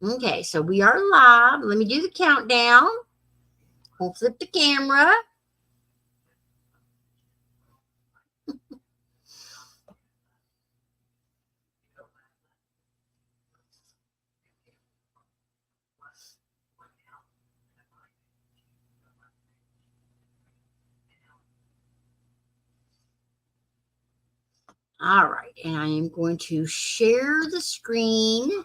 Okay, so we are live. Let me do the countdown. We'll flip the camera. All right, and I am going to share the screen.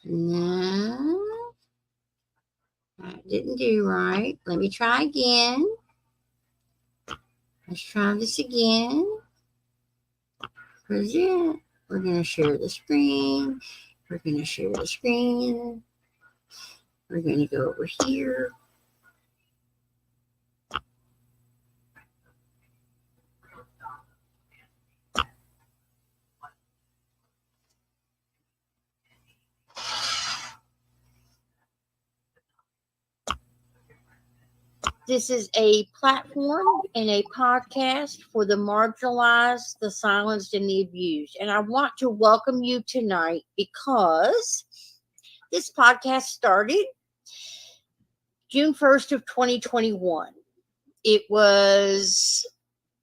No, that didn't do right. Let me try again. Let's try this again. Present. We're going to share the screen. We're going to share the screen. We're going to go over here. This is a platform and a podcast for the marginalized, the silenced, and the abused. And I want to welcome you tonight because this podcast started June 1st of 2021. It was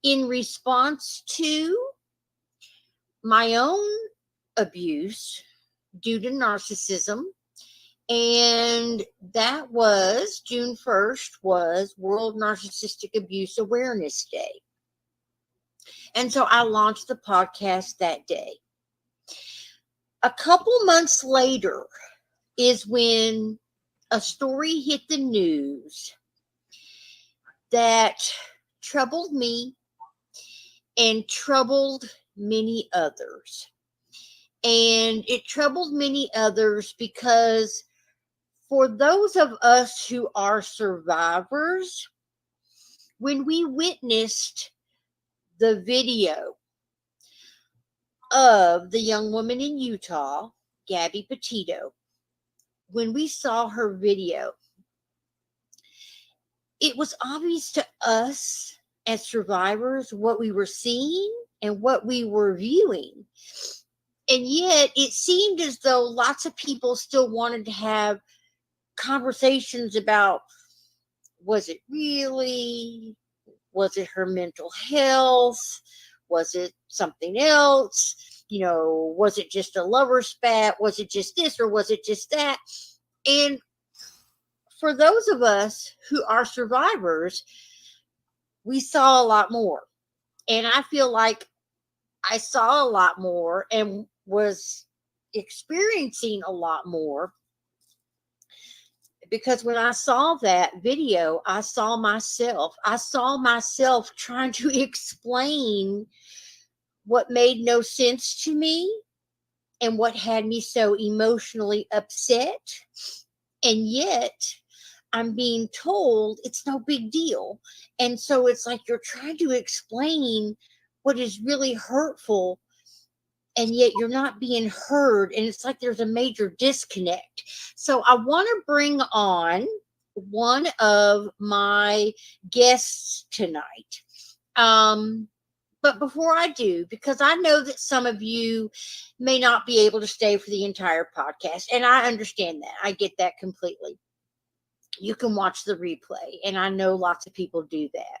in response to my own abuse due to narcissism. And that was June 1st was World Narcissistic Abuse Awareness Day. And so I launched the podcast that day. A couple months later is when a story hit the news that troubled me and troubled many others. And it troubled many others because for those of us who are survivors, when we witnessed the video of the young woman in Utah, Gabby Petito, when we saw her video, it was obvious to us as survivors what we were seeing and what we were viewing. And yet it seemed as though lots of people still wanted to have conversations about, was it really? Was it her mental health? Was it something else? Was it just a lover spat? Was it just this or was it just that? And for those of us who are survivors, we saw a lot more. And I feel like I saw a lot more and was experiencing a lot more because when I saw that video, I saw myself trying to explain what made no sense to me and what had me so emotionally upset. And yet I'm being told it's no big deal. And so it's like you're trying to explain what is really hurtful, and yet you're not being heard. And it's like there's a major disconnect. So I want to bring on one of my guests tonight. But before I do, because I know that some of you may not be able to stay for the entire podcast, and I understand that. I get that completely. You can watch the replay, and I know lots of people do that.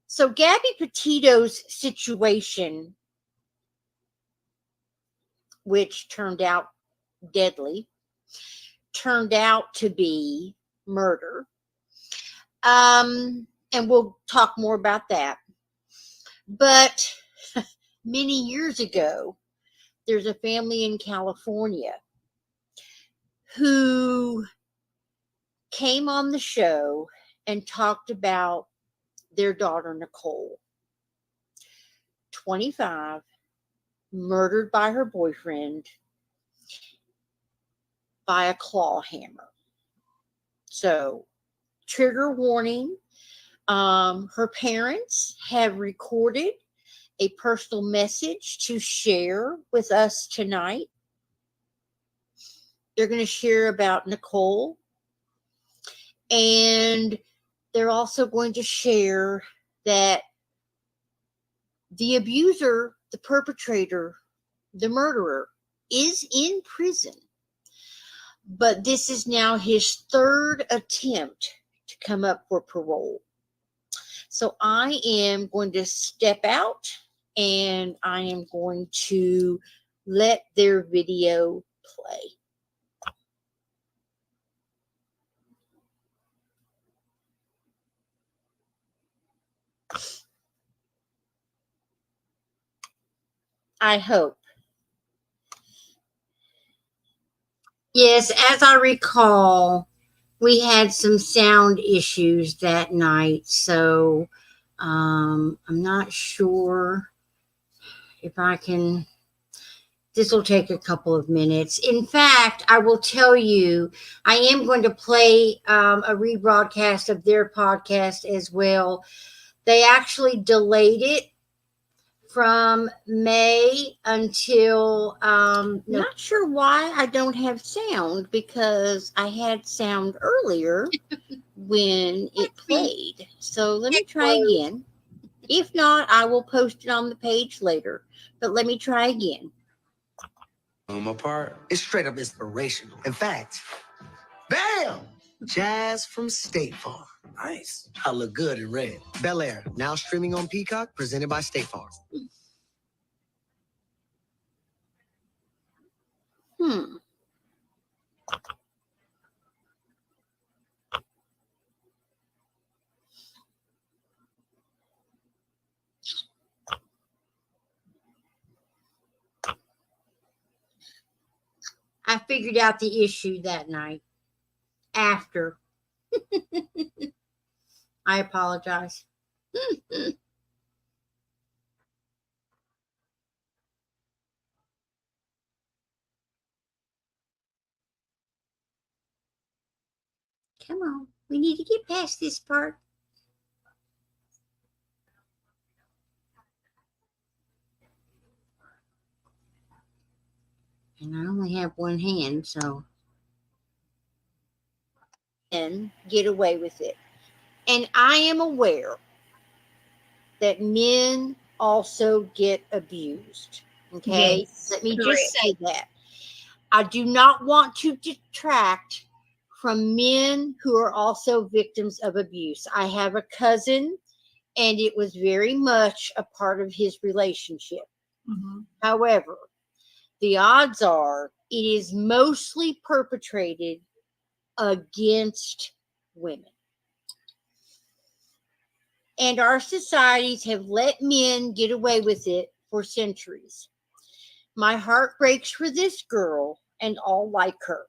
So Gabby Petito's situation, which turned out deadly, turned out to be murder. And we'll talk more about that. But many years ago, there's a family in California who came on the show and talked about their daughter, Nicole, 25, murdered by her boyfriend by a claw hammer. So trigger warning. Her parents have recorded a personal message to share with us tonight. They're going to share about Nicole, and they're also going to share that the abuser, the perpetrator, the murderer is in prison, but this is now his third attempt to come up for parole. So I am going to step out and I am going to let their video play. I hope. Yes, as I recall, we had some sound issues that night, so I'm not sure if I can. This will take a couple of minutes. In fact, I will tell you, I am going to play a rebroadcast of their podcast as well. They actually delayed it from May until not sure why I don't have sound, because I had sound earlier when it played. So let me try again. If not, I will post it on the page later. But let me try again. Apart. It's straight up inspirational. In fact, bam! Jazz from State Farm. Nice. I look good in red. Bel Air, now streaming on Peacock, presented by State Farm. I figured out the issue that night after. I apologize. Come on, we need to get past this part. And I only have one hand, so. And get away with it. And I am aware that men also get abused. Okay? Yes, let me just say that. I do not want to detract from men who are also victims of abuse. I have a cousin, and it was very much a part of his relationship. Mm-hmm. However, the odds are it is mostly perpetrated against women. And our societies have let men get away with it for centuries. My heart breaks for this girl and all like her.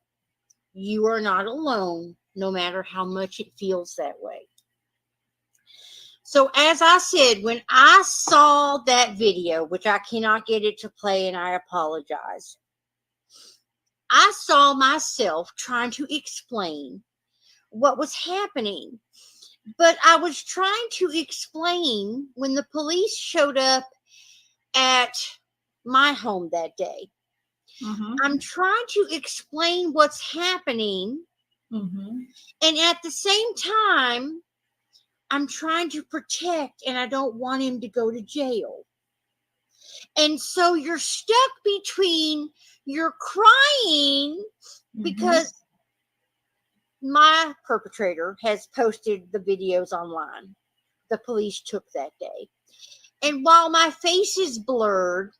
You are not alone, no matter how much it feels that way. So as I said, when I saw that video, which I cannot get it to play and I apologize, I saw myself trying to explain what was happening. But I was trying to explain when the police showed up at my home that day. Mm-hmm. I'm trying to explain what's happening. Mm-hmm. And at the same time, I'm trying to protect, and I don't want him to go to jail. And so you're stuck between, you're crying because my perpetrator has posted the videos online the police took that day. And while my face is blurred,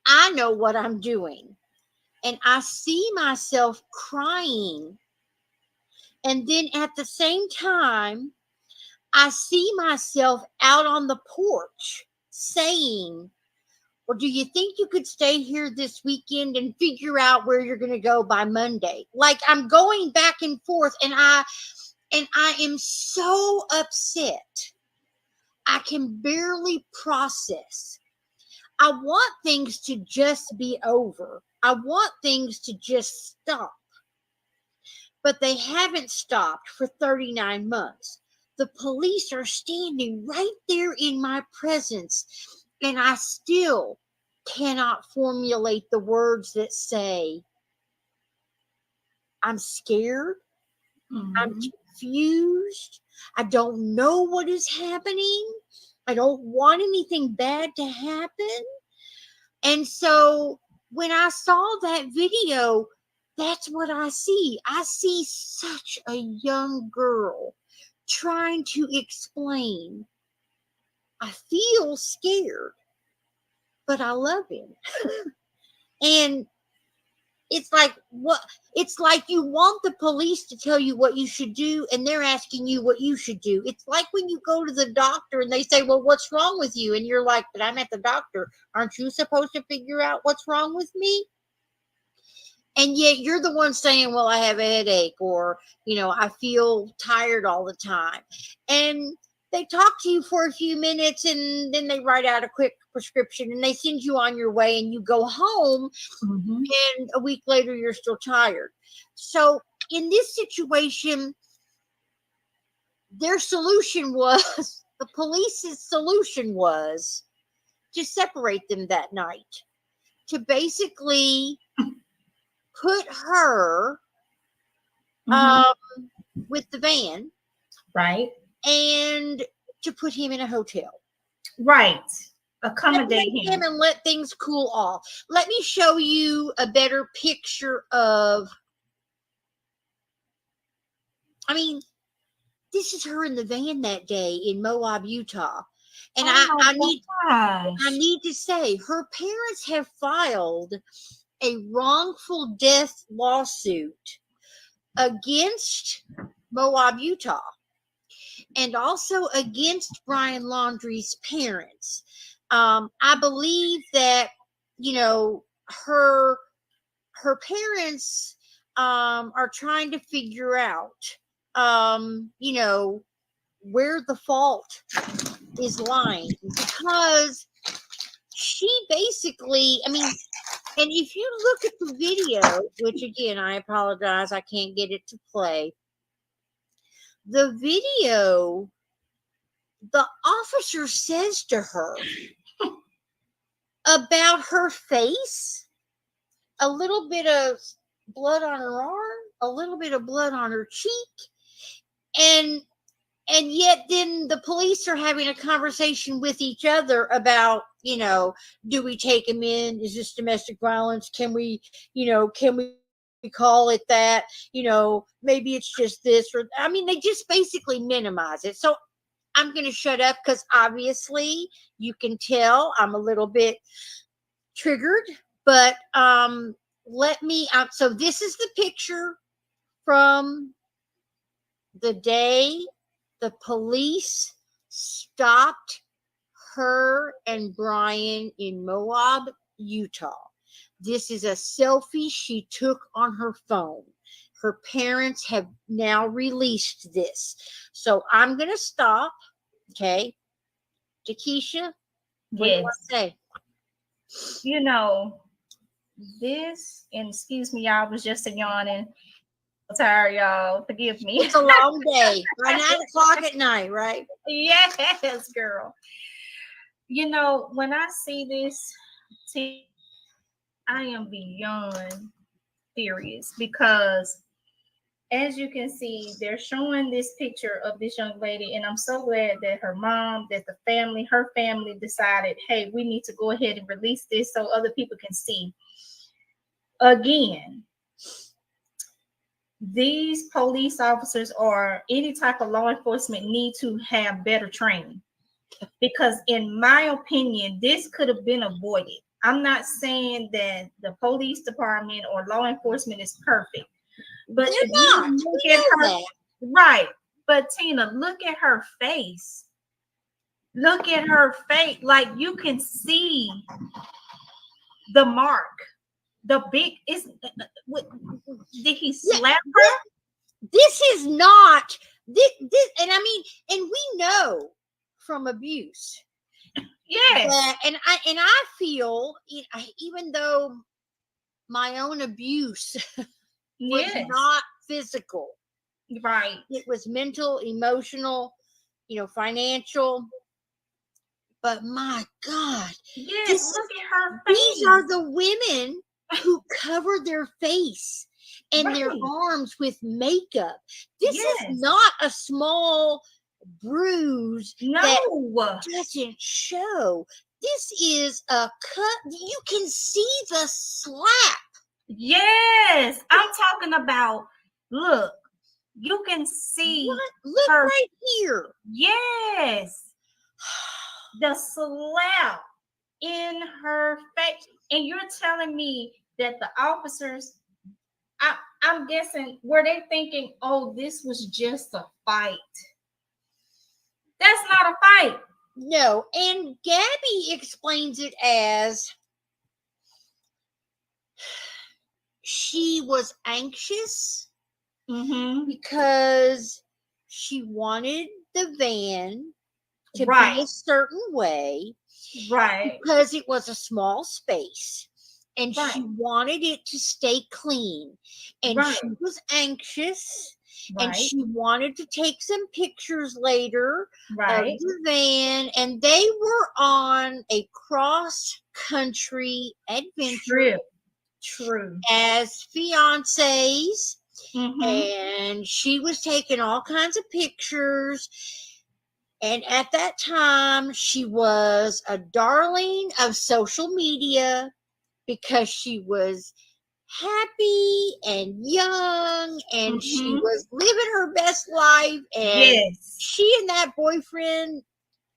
I know what I'm doing. And I see myself crying. And then at the same time, I see myself out on the porch saying, well, do you think you could stay here this weekend and figure out where you're going to go by Monday? Like, I'm going back and forth, and I am so upset. I can barely process. I want things to just be over. I want things to just stop. but they haven't stopped for 39 months. The police are standing right there in my presence, and I still cannot formulate the words that say, I'm scared, I'm confused, I don't know what is happening, I don't want anything bad to happen. And so when I saw that video, that's what I see. I see such a young girl trying to explain, I feel scared, but I love him. And it's like, what? It's like you want the police to tell you what you should do, and they're asking you what you should do. It's like when you go to the doctor and they say, well, what's wrong with you? And you're like, but I'm at the doctor. Aren't you supposed to figure out what's wrong with me? And yet you're the one saying, well, I have a headache, or, I feel tired all the time. And they talk to you for a few minutes, and then they write out a quick prescription and they send you on your way, and you go home, and a week later you're still tired. So in this situation, their solution was, the police's solution was to separate them that night, to basically put her with the van, right, and to put him in a hotel, right, accommodate him and let things cool off. Let me show you a better picture of, this is her in the van that day in Moab, Utah. And I need to say, her parents have filed a wrongful death lawsuit against Moab, Utah, and also against Brian Laundrie's parents. I believe that, her parents are trying to figure out, where the fault is lying, because she basically, and if you look at the video, which again, I apologize, I can't get it to play. The video, the officer says to her about her face, a little bit of blood on her arm, a little bit of blood on her cheek, and yet then the police are having a conversation with each other about, do we take him in? Is this domestic violence? Can we call it that? Maybe it's just this, or, they just basically minimize it. So I'm going to shut up, because obviously you can tell I'm a little bit triggered, but so this is the picture from the day the police stopped her and Brian in Moab, Utah. This is a selfie she took on her phone. Her parents have now released this. So I'm going to stop. Okay. TeKesha, what do you want to say? This, and excuse me, y'all, was just a yawning. I'm tired, y'all. Forgive me. It's a long day. By 9 o'clock at night, right? Yes, girl. When I see this, I am beyond furious, because as you can see, they're showing this picture of this young lady, and I'm so glad that her family decided, hey, we need to go ahead and release this so other people can see. Again, these police officers or any type of law enforcement need to have better training, because in my opinion, this could have been avoided. I'm not saying that the police department or law enforcement is perfect, but if you look at her, right? But Tina, look at her face. Look at her face. Like, you can see the mark. The big is. Did he slap her? This is not this, and and we know from abuse. Yes. And I feel, even though my own abuse was not physical. Right. It was mental, emotional, financial. But my God, Yes, look at her these face. are the women who cover their face and their Right. arms with makeup. This is Yes. not a small bruise that No. doesn't show. This is a cut. You can see the slap. Yes. I'm talking about, look, you can see What? Look her. right here. Yes. The slap in her face. And you're telling me that the officers, I'm guessing, were they thinking, oh, this was just a fight? That's not a fight. No, and Gabby explains it as she was anxious because she wanted the van to be a certain way, right, because it was a small space and right, she wanted it to stay clean, and right, she was anxious and right, she wanted to take some pictures later of right. the van, and they were on a cross country adventure True. as fiancés. Mhm. And she was taking all kinds of pictures. And at that time, she was a darling of social media because she was happy and young and she was living her best life. And Yes. she and that boyfriend,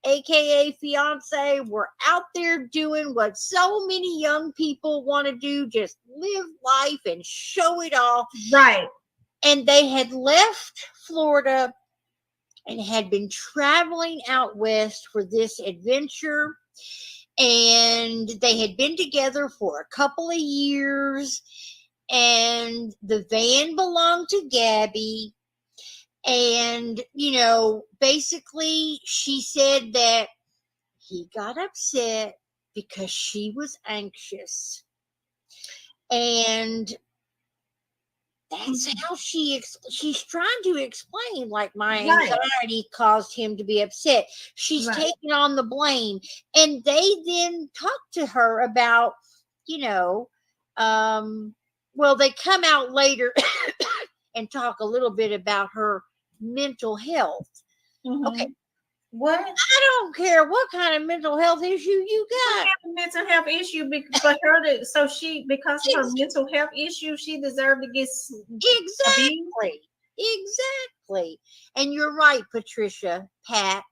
aka fiance, were out there doing what so many young people want to do, just live life and show it off. Right. And they had left Florida and had been traveling out west for this adventure. And they had been together for a couple of years. And the van belonged to Gabby. And, basically, she said that he got upset because she was anxious. And that's how she's trying to explain, like, my anxiety caused him to be upset. She's taking on the blame. And they then talk to her about, well, they come out later and talk a little bit about her mental health. Okay. What? I don't care what kind of mental health issue you got. A mental health issue for her to, because of her mental health issue, she deserved to get exactly. Exactly. And you're right, Pat.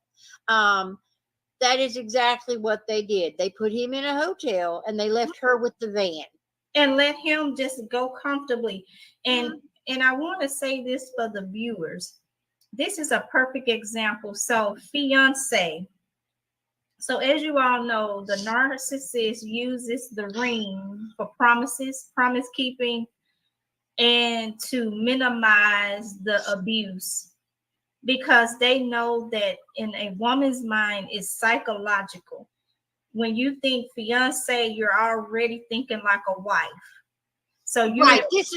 That is exactly what they did. They put him in a hotel and they left her with the van. And let him just go comfortably. And I want to say this for the viewers. This is a perfect example. So, fiance. So, as you all know, the narcissist uses the ring for promise keeping, and to minimize the abuse, because they know that in a woman's mind is psychological. When you think fiance, you're already thinking like a wife. So this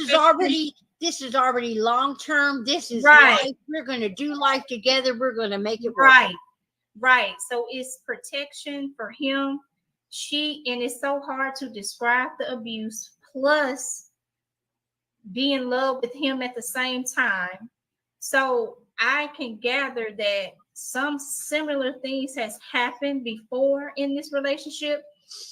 is already long term. This is life. We're going to do life together. We're going to make it work. Right. So it's protection for him. And it's so hard to describe the abuse, plus be in love with him at the same time. So I can gather that some similar things has happened before in this relationship.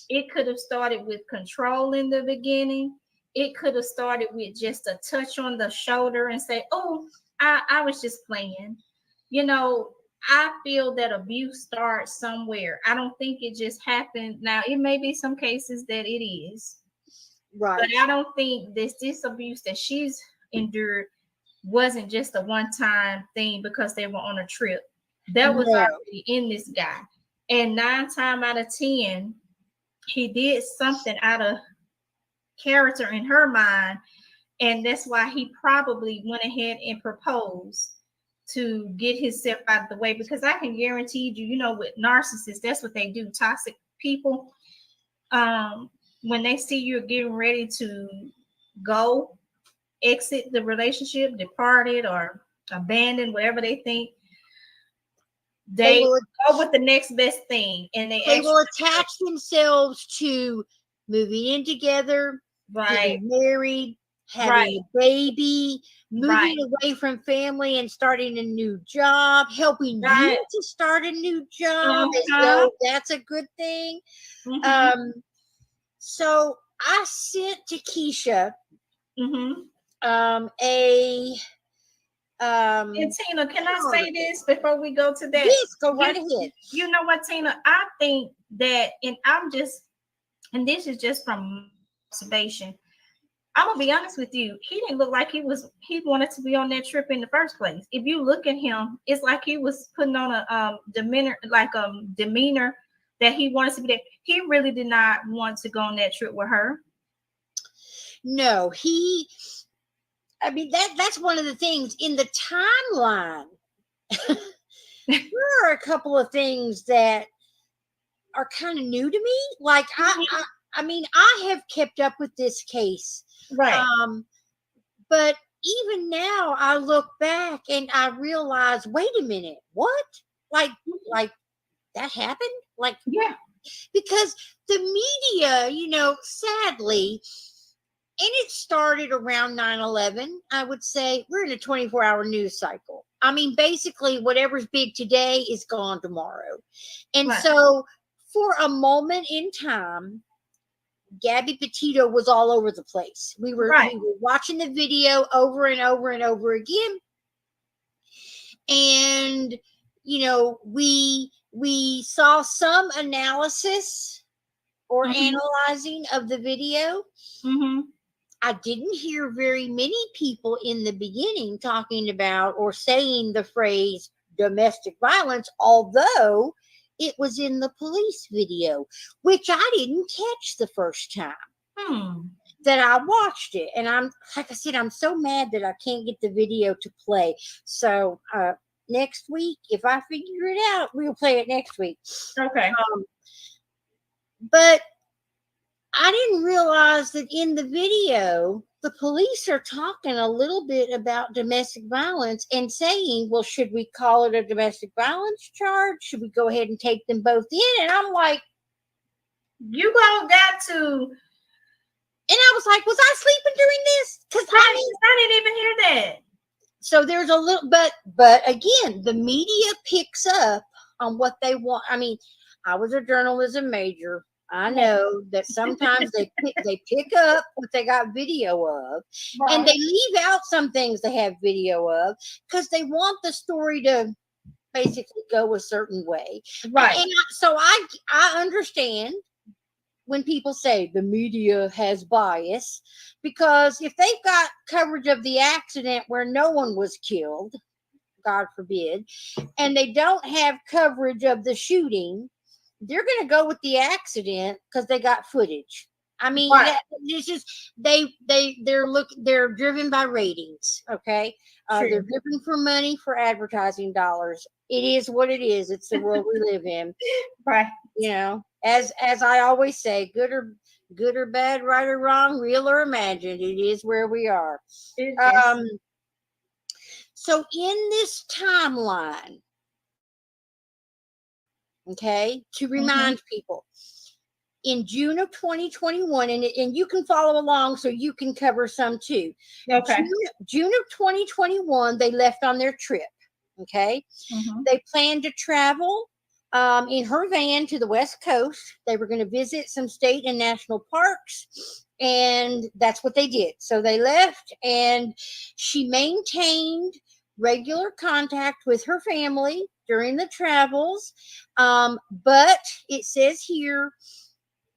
It could have started with control in the beginning. It could have started with just a touch on the shoulder and say, oh, I was just playing. I feel that abuse starts somewhere. I don't think it just happened. Now, it may be some cases that it is. Right. But I don't think this abuse that she's endured wasn't just a one-time thing because they were on a trip. That was already in this guy. And 9 times out of 10, he did something out of character in her mind. And that's why he probably went ahead and proposed to get himself out of the way. Because I can guarantee you, with narcissists, that's what they do. Toxic people, when they see you're getting ready to go, exit the relationship, departed, or abandoned, whatever they think, they go with the next best thing, and they will attach themselves to moving in together, getting married, having a baby, moving away from family and starting a new job, helping you to start a new job as though that's a good thing. So I sent TeKesha and Tina, can I say this before we go to that? Yes, go right ahead. You know what, Tina? I think that, and this is just from observation, I'm gonna be honest with you. He didn't look like he wanted to be on that trip in the first place. If you look at him, it's like he was putting on a demeanor that he wanted to be there. He really did not want to go on that trip with her. No, that's one of the things in the timeline. There are a couple of things that are kind of new to me. Like I have kept up with this case. Right. But even now I look back and I realize, wait a minute, what? Like that happened? Like, yeah. Because the media, sadly, and it started around 9/11, I would say we're in a 24-hour news cycle. I mean, basically whatever's big today is gone tomorrow. And so for a moment in time, Gabby Petito was all over the place. We were watching the video over and over and over again. And, we saw some analysis or analyzing of the video. I didn't hear very many people in the beginning talking about or saying the phrase domestic violence, although it was in the police video, which I didn't catch the first time that I watched it. And like I said, I'm so mad that I can't get the video to play. So next week, if I figure it out, we'll play it next week. Okay. But I didn't realize that in the video, the police are talking a little bit about domestic violence and saying, well, should we call it a domestic violence charge? Should we go ahead and take them both in? And I'm like, you all got to. And I was like, was I sleeping during this? Because I didn't even hear that. So there's a little, but again, the media picks up on what they want. I mean, I was a journalism major. I know that sometimes they pick up what they got video of, and they leave out some things they have video of because they want the story to basically go a certain way. Right. And so I understand when people say the media has bias, because if they've got coverage of the accident where no one was killed, God forbid, and they don't have coverage of the shooting, they're going to go with the accident because they got footage. I mean, it's just they're driven by ratings. Okay, they're driven for money, for advertising dollars. It is what it is. It's the world we live in. Right. As I always say, good or bad, right or wrong, real or imagined, it is where we are. So in this timeline, okay, to remind people, in June of 2021, and you can follow along so you can cover some too. Okay. June of 2021, they left on their trip. Okay. They planned to travel in her van to the West Coast. They were going to visit some state and national parks, and that's what they did. So they left, and she maintained regular contact with her family during the travels. But it says here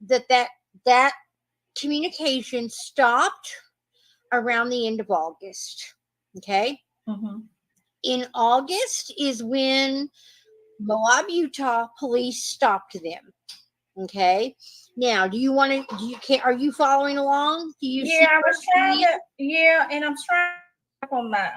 that communication stopped around the end of August. Okay. In August is when Moab, Utah police stopped them. Okay. Now, are you following along? Do you I was trying to, and I'm trying on my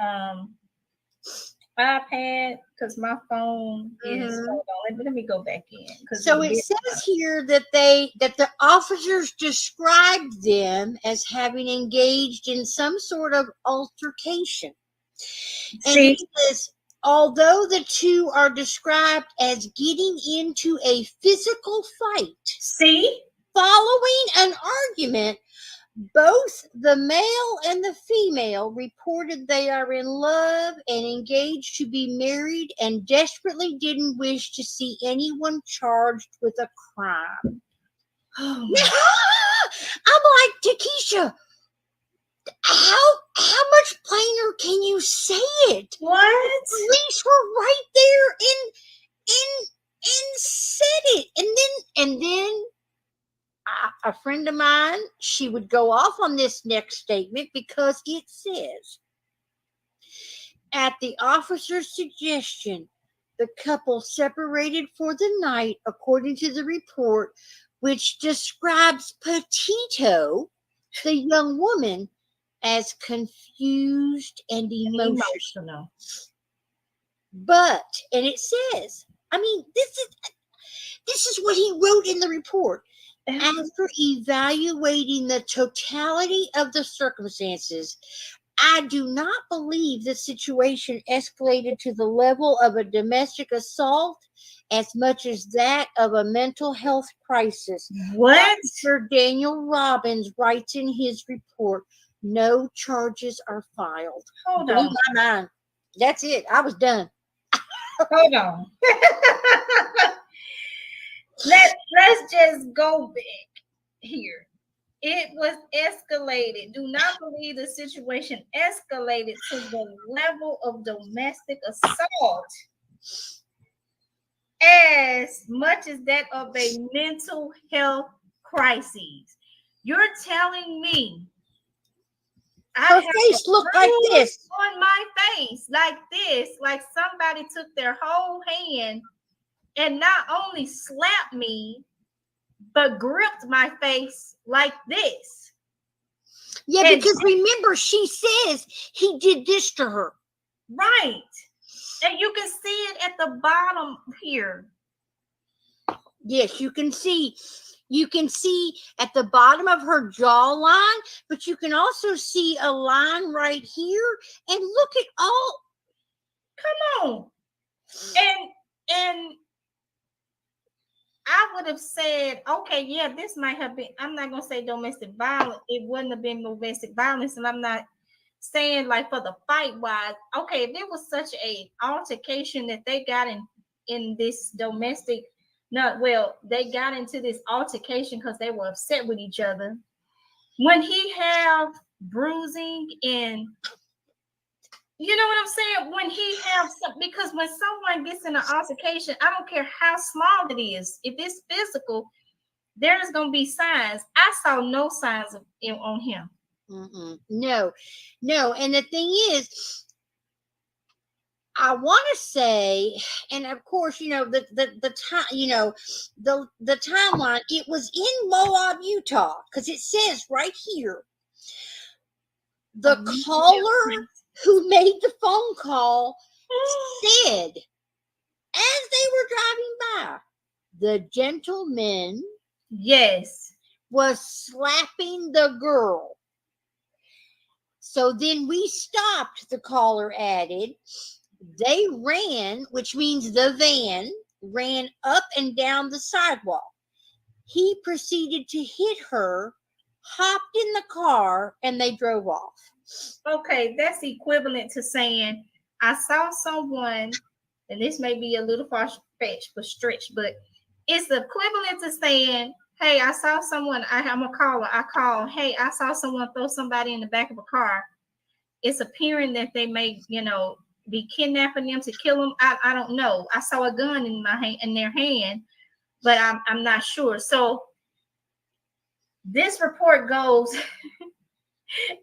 iPad because my phone is. Mhm. Hold on, let me go back in. So it says here that the officers described them as having engaged in some sort of altercation. And See, it says, although the two are described as getting into a physical fight following an argument, both the male and the female reported they are in love and engaged to be married and desperately didn't wish to see anyone charged with a crime. oh I'm like, TeKesha, how much plainer can you say it? what? The police were right there and said it. And then a friend of mine, she would go off on this next statement because it says, at the officer's suggestion, the couple separated for the night, according to the report, which describes Petito, the young woman, as confused and emotional. But, and it says, I mean, this is what he wrote in the report. After evaluating the totality of the circumstances, I do not believe the situation escalated to the level of a domestic assault as much as that of a mental health crisis. What? Sir Daniel Robbins writes in his report, no charges are filed. Hold Blew on. my mind. That's it. I was done. Hold on. Let's just go back here. It was escalated. Do not believe the situation escalated to the level of domestic assault as much as that of a mental health crisis. You're telling me her face looked like this on my face, like this, like somebody took their whole hand and not only slapped me, but gripped my face like this. Yeah, and because remember, she says he did this to her. Right. And you can see it at the bottom here. Yes, you can see at the bottom of her jawline, but you can also see a line right here. And look at all. Come on. And I would have said, okay, yeah, this might have been, I'm not going to say domestic violence. It wouldn't have been domestic violence. And I'm not saying like for the fight wise, okay, if it was such a altercation that they got in this domestic, they got into this altercation because they were upset with each other. When he have bruising and you know what I'm saying? When he have some, because when someone gets in an altercation, I don't care how small it is. If it's physical, there's gonna be signs. I saw no signs of it on him. No. And the thing is, I want to say, and of course, you know, the time, you know, the timeline. It was in Moab, Utah, because it says right here, the caller who made the phone call said, as they were driving by, the gentleman, yes, was slapping the girl. So then we stopped, the caller added. They ran, which means the van ran up and down the sidewalk. He proceeded to hit her, hopped in the car, and they drove off. Okay, that's equivalent to saying, I saw someone, and this may be a little far-fetched, but it's equivalent to saying, hey, I saw someone, I'm a caller, I call, hey, I saw someone throw somebody in the back of a car. It's appearing that they may, be kidnapping them to kill them. I don't know. I saw a gun in their hand, but I'm not sure. So this report goes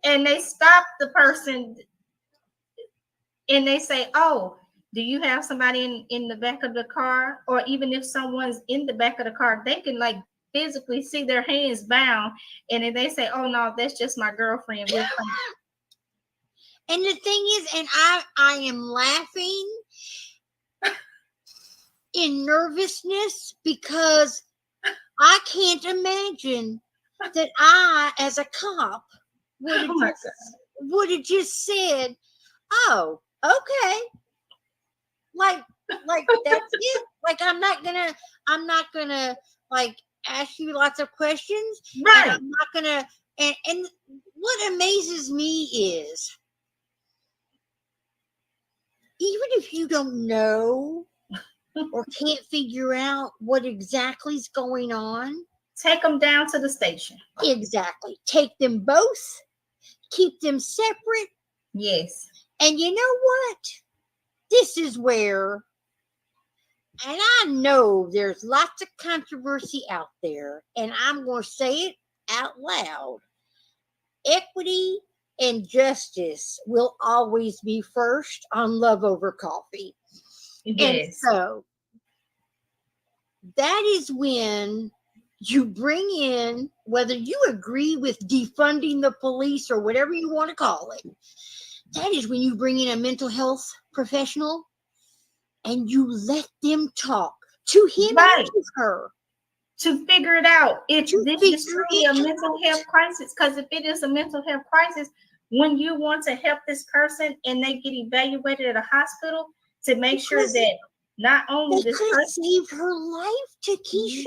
and they stop the person and they say, oh, do you have somebody in the back of the car? Or even if someone's in the back of the car, they can like physically see their hands bound. And then they say, oh no, that's just my girlfriend. And the thing is, and I am laughing in nervousness because I can't imagine that I, as a cop, would have just said, "Oh, okay." Like that's it. Like I'm not gonna like ask you lots of questions. Right. And I'm not gonna and what amazes me is even if you don't know or can't figure out what exactly is going on, take them down to the station. Exactly. Take them both, keep them separate. Yes. And you know what? This is where, and I know there's lots of controversy out there, and I'm going to say it out loud. Equity and justice will always be first on Love Over Coffee. Yes. And so that is when you bring in, whether you agree with defunding the police or whatever you want to call it, that is when you bring in a mental health professional and you let them talk to him and to her. To figure it out if this is truly a mental health crisis. Because if it is a mental health crisis, when you want to help this person and they get evaluated at a hospital to make sure that not only this person saved her life, TeKesha.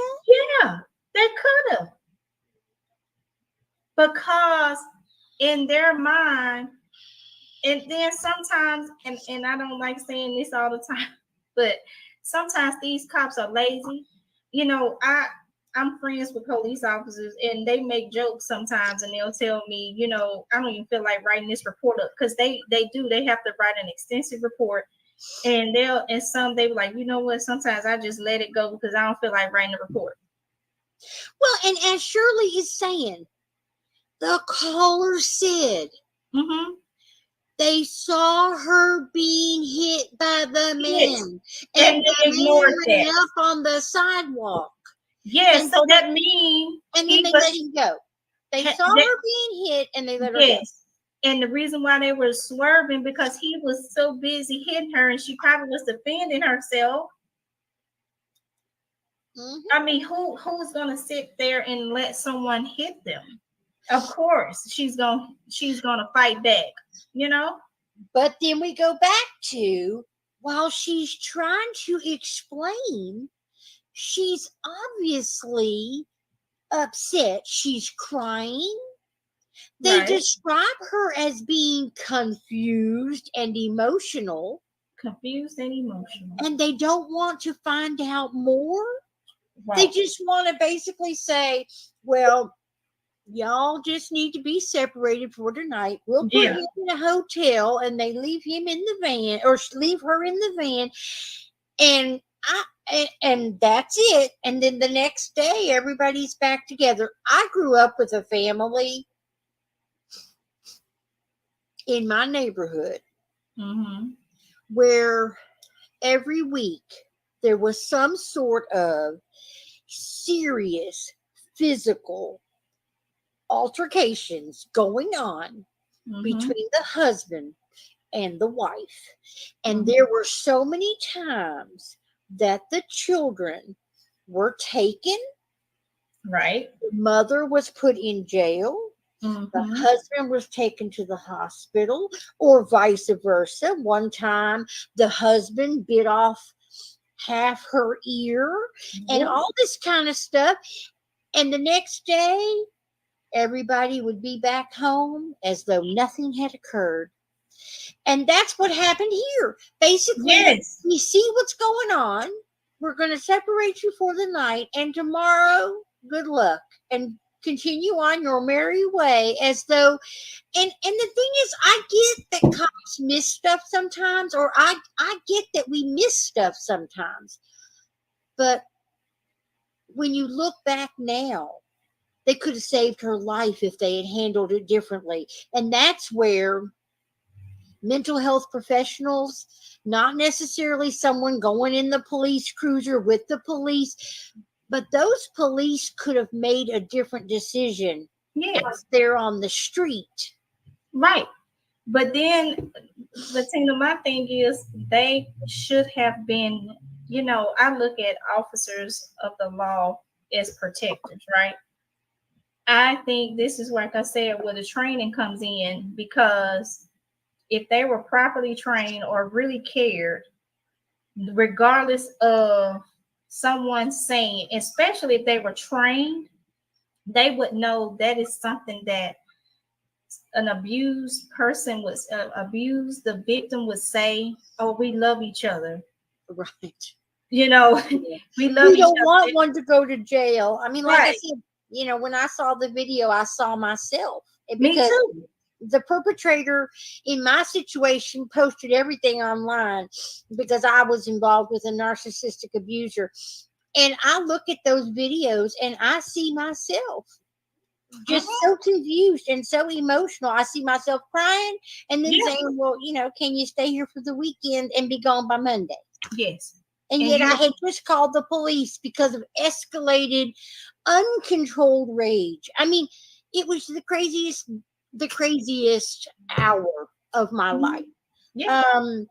Yeah, they could have. Because in their mind, and then sometimes, and I don't like saying this all the time, but sometimes these cops are lazy. You know, I'm friends with police officers and they make jokes sometimes and they'll tell me, you know, I don't even feel like writing this report up because they have to write an extensive report and they were like, you know what, sometimes I just let it go because I don't feel like writing a report. Well, and as Shirley is saying, the caller said they saw her being hit by the man and they ignored that up on the sidewalk. Yes, so that means and then they let him go. They saw her being hit and they let her go. And the reason why they were swerving because he was so busy hitting her and she probably was defending herself. I mean, who's gonna sit there and let someone hit them? Of course, she's gonna fight back, you know. But then we go back to while she's trying to explain, she's obviously upset. She's crying. They describe her as being confused and emotional. And they don't want to find out more. Right. They just want to basically say, well, y'all just need to be separated for tonight. We'll put him in a hotel and they leave him in the van or leave her in the van. And that's it. And then the next day, everybody's back together. I grew up with a family in my neighborhood where every week there was some sort of serious physical altercations going on between the husband and the wife. And there were so many times that the children were taken. Right. The mother was put in jail. The husband was taken to the hospital, or vice versa. One time, the husband bit off half her ear and all this kind of stuff. And the next day, everybody would be back home as though nothing had occurred. And that's what happened here. Basically, we see what's going on. We're going to separate you for the night. And tomorrow, good luck. And continue on your merry way as though, and the thing is, I get that cops miss stuff sometimes, or I get that we miss stuff sometimes. But when you look back now, they could have saved her life if they had handled it differently. And that's where mental health professionals, not necessarily someone going in the police cruiser with the police, but those police could have made a different decision if they're on the street. Right. But then, Latina, my thing is they should have been, I look at officers of the law as protectors, right? I think this is, like I said, where the training comes in, because if they were properly trained or really cared, regardless of someone saying, especially if they were trained, they would know that is something that an abused person was abused, the victim would say, "Oh, we love each other." Right. You know, Yeah. we love We each don't want other. one to go to jail. I mean, like I Right. said, when I saw the video, I saw myself. Me Because too. the perpetrator in my situation posted everything online because I was involved with a narcissistic abuser. And I look at those videos and I see myself just Mhm. so confused and so emotional. I see myself crying and then Yeah. saying, well, can you stay here for the weekend and be gone by Monday? Yes. And And yet I you, had just called the police because of escalated, uncontrolled rage. I mean, it was the craziest hour of my life. yeah. Um,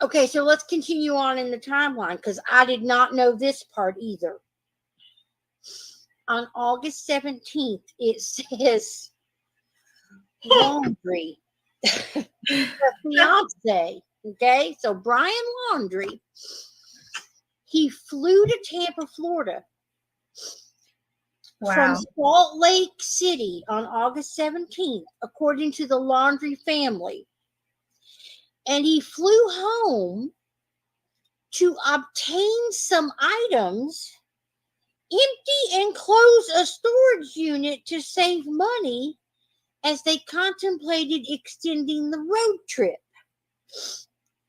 okay, so let's continue on in the timeline because I did not know this part either. On August 17th, it says Laundry, the fiance. Okay, so Brian Laundry, he flew to Tampa, Florida from Wow. Salt Lake City on August 17th, according to the Laundry family. And he flew home to obtain some items, empty and close a storage unit to save money as they contemplated extending the road trip.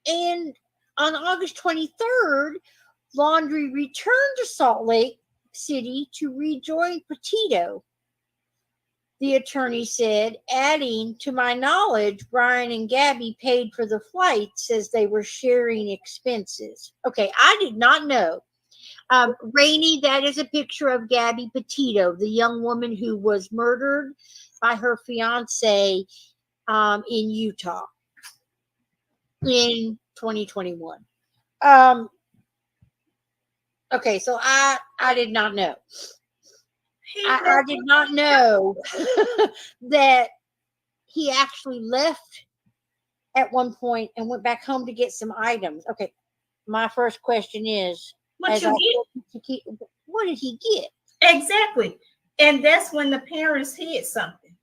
And on August 23rd, Laundry returned to Salt Lake City to rejoin Petito, the attorney said, adding, to my knowledge, Brian and Gabby paid for the flights as they were sharing expenses. Okay, I did not know. Rainey, that is a picture of Gabby Petito, the young woman who was murdered by her fiance in Utah in 2021. Okay, so I did not know. I did not know that he actually left at one point and went back home to get some items. Okay, my first question is, What as you I get? what did he get? Exactly. And that's when the parents hid something.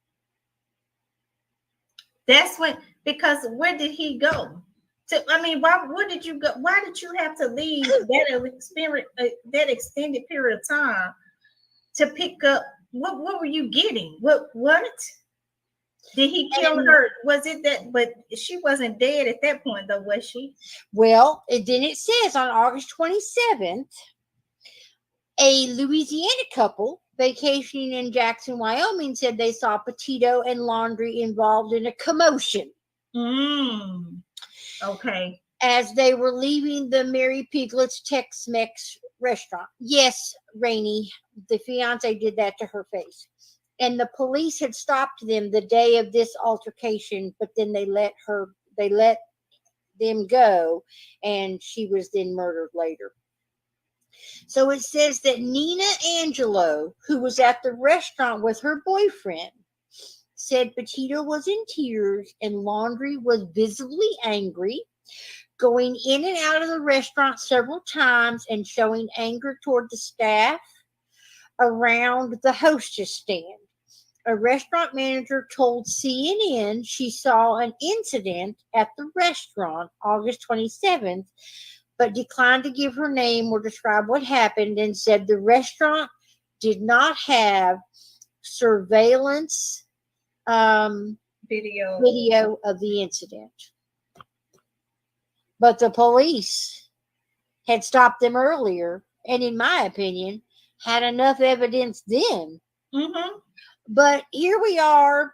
That's when, because where did he go? Where did you go? Why did you have to leave that extended period of time to pick up? What were you getting? What did he kill her? Was it that? But she wasn't dead at that point, though, was she? Well, then it says on August 27th, a Louisiana couple vacationing in Jackson, Wyoming, said they saw Petito and Laundry involved in a commotion. Okay. As they were leaving the Mary Piglet's Tex-Mex restaurant. Yes, Rainey, the fiance did that to her face. And the police had stopped them the day of this altercation, but then they let them go, and she was then murdered later. So it says that Nina Angelo, who was at the restaurant with her boyfriend, said Petito was in tears and Laundry was visibly angry, going in and out of the restaurant several times and showing anger toward the staff around the hostess stand. A restaurant manager told CNN she saw an incident at the restaurant August 27th, but declined to give her name or describe what happened and said the restaurant did not have surveillance video of the incident. But the police had stopped them earlier, and in my opinion, had enough evidence then. Mm-hmm. But here we are,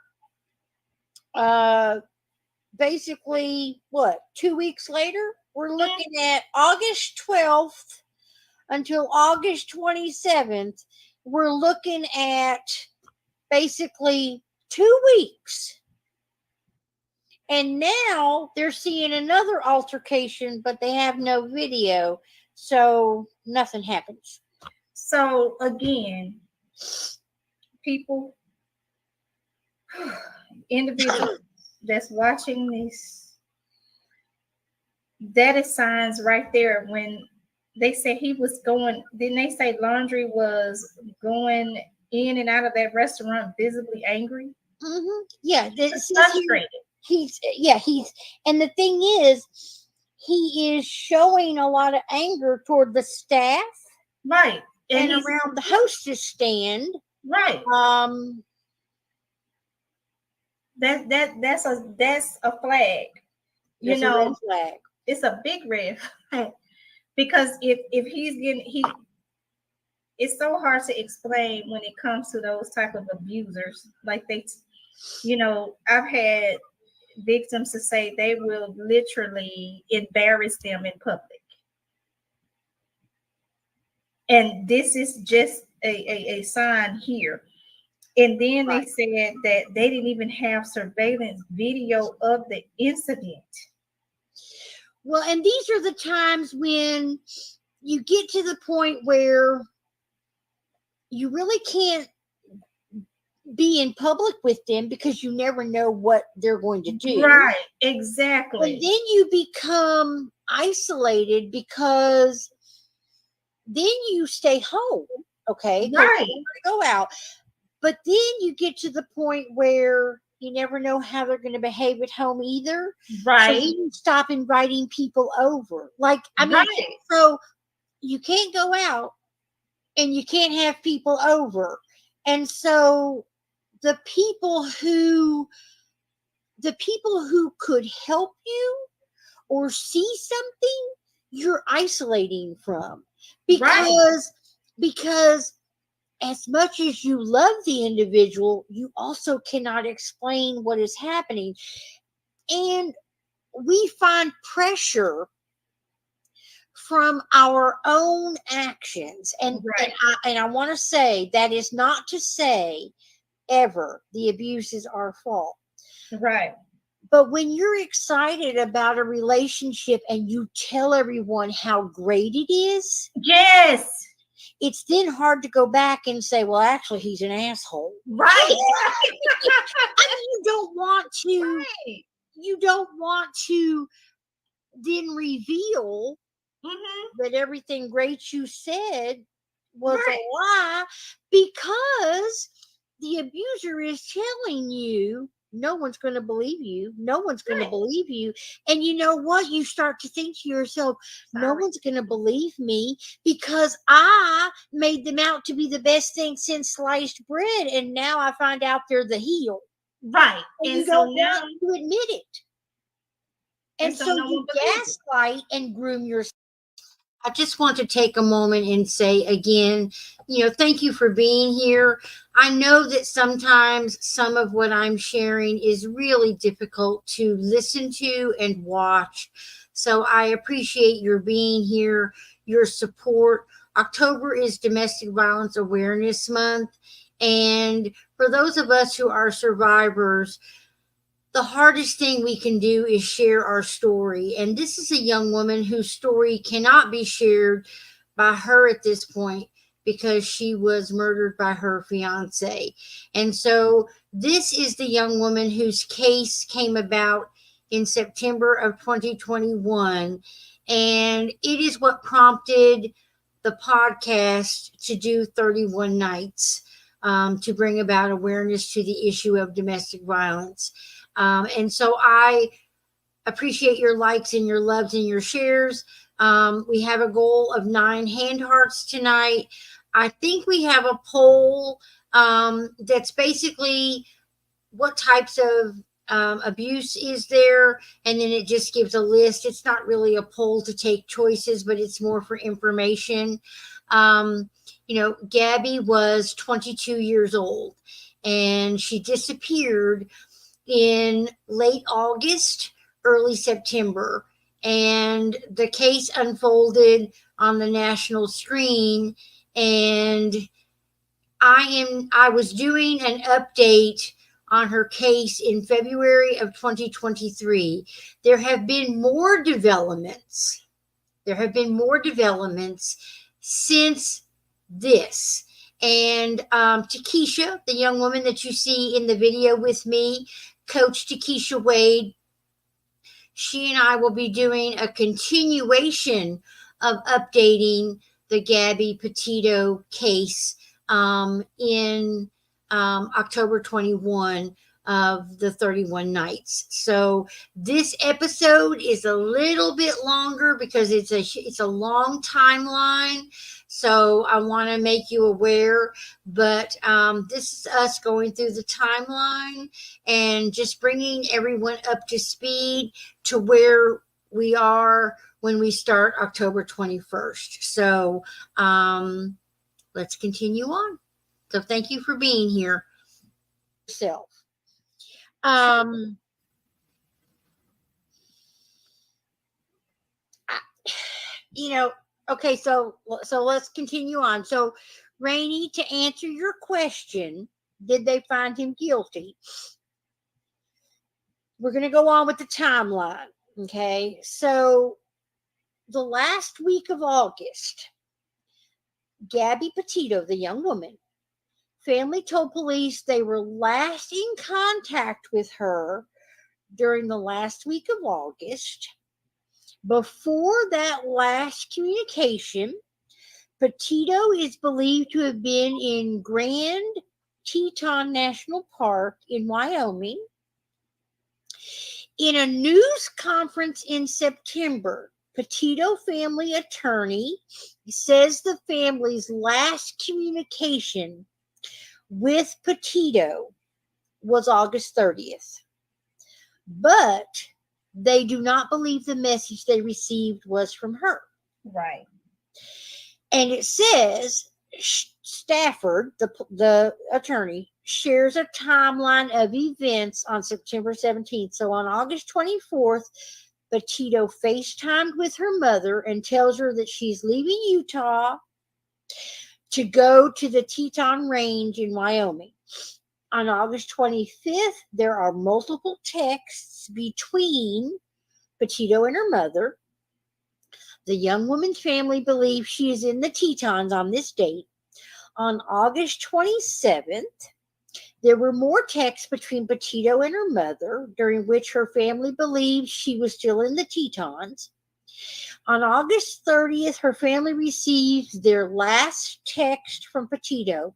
basically, 2 weeks later? We're looking at August 12th until August 27th. We're looking at basically 2 weeks And now they're seeing another altercation, but they have no video. So nothing happens. So again, people, individuals that's watching this, that is signs right there. When they say he was going, didn't they say Laundry was going in and out of that restaurant visibly angry? Mm-hmm. Yeah, Frustrated. he's and the thing is, he is showing a lot of anger toward the staff, Right. and around the hostess stand. Right. That's a flag. You know, a red flag. It's a big red flag. Because if he's getting it's so hard to explain when it comes to those type of abusers. Like I've had victims to say they will literally embarrass them in public. And this is just a sign here. And then they said that they didn't even have surveillance video of the incident. Well, and these are the times when you get to the point where you really can't be in public with them because you never know what they're going to do. Right, exactly. And then you become isolated because then you stay home, okay? Right. You go out. But then you get to the point where you never know how they're going to behave at home either. Right. So you stop inviting people over. Right. So you can't go out and you can't have people over. And so the people who could help you or see something, you're isolating from. Because as much as you love the individual, you also cannot explain what is happening. And we find pressure from our own actions. And I want to say that is not to say ever the abuse is our fault. Right. But when you're excited about a relationship and you tell everyone how great it is, yes, it's then hard to go back and say, well, actually, he's an asshole. Right. I mean, you don't want to then reveal that everything great you said was a lie, because the abuser is telling you no one's going to believe you. No one's going to believe you. And you know what? You start to think to yourself, no one's going to believe me because I made them out to be the best thing since sliced bread. And now I find out they're the heel. Right. And you don't want to admit it. And so you gaslight and groom yourself. I just want to take a moment and say again, thank you for being here. I know that sometimes some of what I'm sharing is really difficult to listen to and watch. So I appreciate your being here, your support. October is Domestic Violence Awareness Month. And for those of us who are survivors, the hardest thing we can do is share our story. And this is a young woman whose story cannot be shared by her at this point because she was murdered by her fiance. And so this is the young woman whose case came about in September of 2021. And it is what prompted the podcast to do 31 nights to bring about awareness to the issue of domestic violence. And so I appreciate your likes and your loves and your shares. We have a goal of 9 hand hearts tonight. I think we have a poll that's basically what types of abuse is there, and then it just gives a list. It's not really a poll to take choices, but it's more for information. Gabby was 22 years old, and she disappeared in late August, early September, and the case unfolded on the national screen. And I was doing an update on her case in February of 2023. There have been more developments. There have been more developments since this. And TeKesha, the young woman that you see in the video with me, Coach TeKeshia Wade, she and I will be doing a continuation of updating the Gabby Petito case in October 21 of the 31 Nights. So this episode is a little bit longer because it's a long timeline. So I want to make you aware, but this is us going through the timeline and just bringing everyone up to speed to where we are when we start October 21st. So let's continue on. So thank you for being here. Yourself. Okay, so let's continue on. So Rainey, to answer your question, did they find him guilty? We're going to go on with the timeline. Okay, so the last week of August, Gabby Petito, the young woman, family told police they were last in contact with her during the last week of August. Before that last communication, Petito is believed to have been in Grand Teton National Park in Wyoming. In a news conference in September, Petito family attorney says the family's last communication with Petito was August 30th. But they do not believe the message they received was from her. Right. And it says Stafford, the attorney, shares a timeline of events on September 17th. So on August 24th, Petito FaceTimed with her mother and tells her that she's leaving Utah to go to the Teton Range in Wyoming. On August 25th, there are multiple texts between Petito and her mother. The young woman's family believes she is in the Tetons on this date. On August 27th, there were more texts between Petito and her mother, during which her family believes she was still in the Tetons. On August 30th, her family receives their last text from Petito.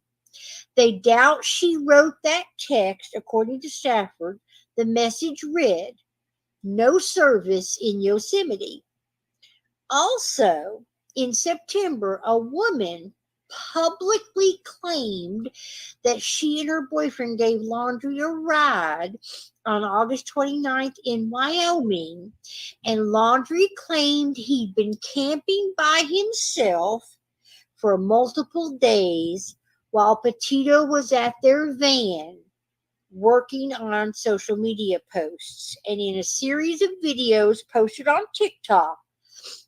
They doubt she wrote that text. According to Stafford, the message read, "No service in Yosemite." Also, in September, a woman publicly claimed that she and her boyfriend gave Laundrie a ride on August 29th in Wyoming, and Laundrie claimed he'd been camping by himself for multiple days while Petito was at their van working on social media posts. And in a series of videos posted on TikTok,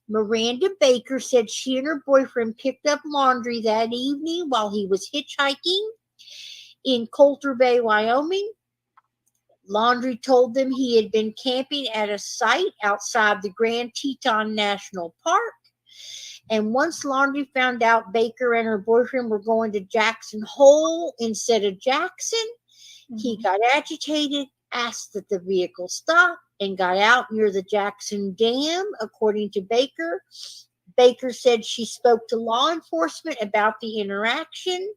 Miranda Baker said she and her boyfriend picked up Laundrie that evening while he was hitchhiking in Coulter Bay, Wyoming. Laundrie told them he had been camping at a site outside the Grand Teton National Park. And once Laundrie found out Baker and her boyfriend were going to Jackson Hole instead of Jackson, he got agitated, asked that the vehicle stop, and got out near the Jackson Dam, according to Baker. Baker said she spoke to law enforcement about the interaction.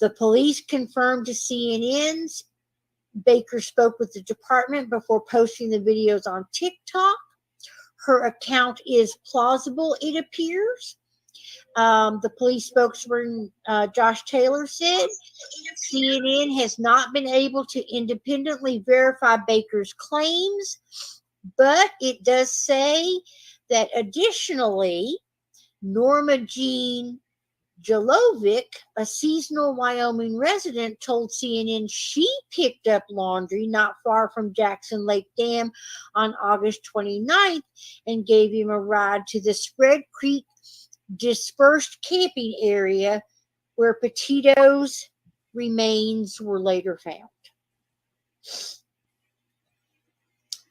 The police confirmed to CNN's. Baker spoke with the department before posting the videos on TikTok. Her account is plausible, it appears. The police spokesman, Josh Taylor, said CNN has not been able to independently verify Baker's claims, but it does say that additionally, Norma Jean Jalovic, a seasonal Wyoming resident, told CNN she picked up Laundrie not far from Jackson Lake Dam on August 29th and gave him a ride to the Spread Creek dispersed camping area where Petito's remains were later found.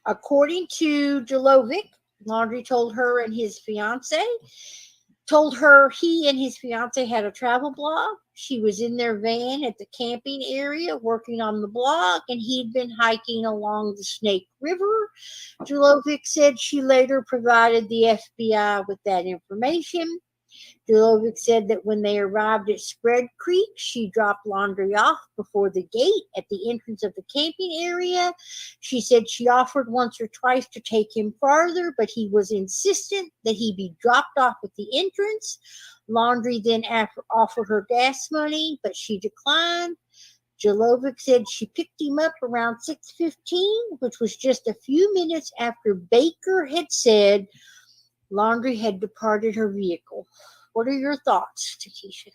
According to Jalovic, Laundrie told her and his fiance, he and his fiance had a travel blog. She was in their van at the camping area working on the blog, and he'd been hiking along the Snake River. Jalovic said she later provided the FBI with that information. Jalovic said that when they arrived at Spread Creek, she dropped Laundrie off before the gate at the entrance of the camping area. She said she offered once or twice to take him farther, but he was insistent that he be dropped off at the entrance. Laundrie then offered her gas money, but she declined. Jalovic said she picked him up around 6:15, which was just a few minutes after Baker had said Laundrie had departed her vehicle. What are your thoughts, TeKesha?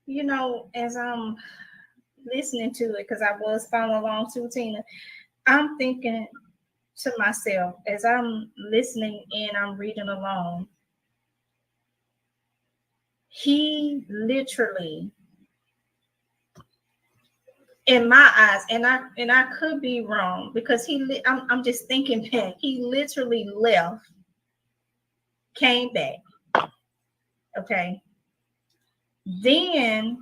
You know, as I'm listening to it, because I was following along too, Tina, I'm thinking to myself as I'm listening and I'm reading along, he literally, in my eyes, and I could be wrong because I'm just thinking back, he literally left, came back. Okay. Then